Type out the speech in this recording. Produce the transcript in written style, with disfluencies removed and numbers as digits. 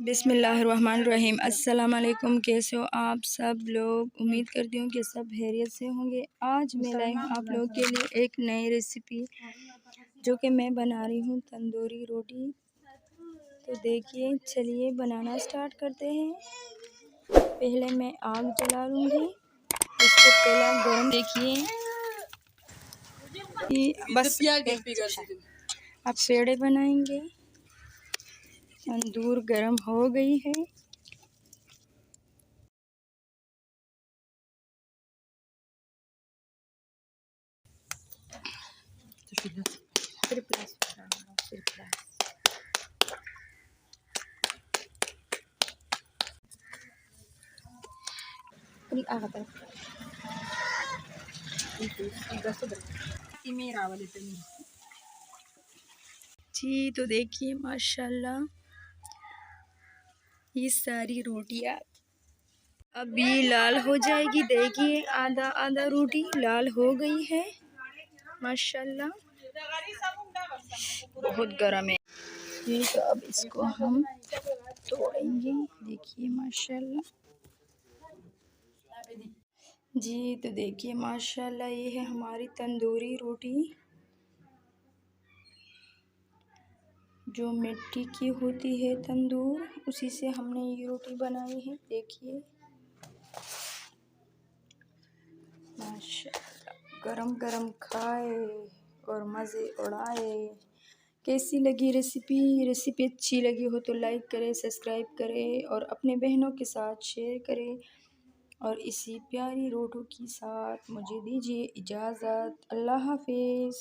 बिस्मिल्लाहिर्रहमानिर्रहीम। अस्सलाम वालेकुम। कैसे हो आप सब लोग? उम्मीद करती हूँ कि सब खैरियत से होंगे। आज मैं लाई हूँ आप लोगों के लिए एक नई रेसिपी जो कि मैं बना रही हूँ तंदूरी रोटी। तो देखिए, चलिए बनाना स्टार्ट करते हैं। पहले मैं आग जला लूँगी। इसको पहला गरम देखिए बस अब पेड़े बनाएंगे। तंदूर गरम हो गई है। जी तो देखिए माशाल्लाह ये सारी रोटियां अभी लाल हो जाएगी। देखिए आधा आधा रोटी लाल हो गई है माशाल्लाह। बहुत गर्म है ये। तो अब इसको हम तोड़ेंगे। देखिए माशाल्लाह। जी तो देखिए माशाल्लाह ये है हमारी तंदूरी रोटी जो मिट्टी की होती है तंदूर, उसी से हमने ये रोटी बनाई है। देखिए माशाल्लाह गरम गरम खाए और मज़े उड़ाए। कैसी लगी रेसिपी अच्छी लगी हो तो लाइक करें, सब्सक्राइब करें और अपने बहनों के साथ शेयर करें। और इसी प्यारी रोटियों के साथ मुझे दीजिए इजाज़त। अल्लाह हाफिज़।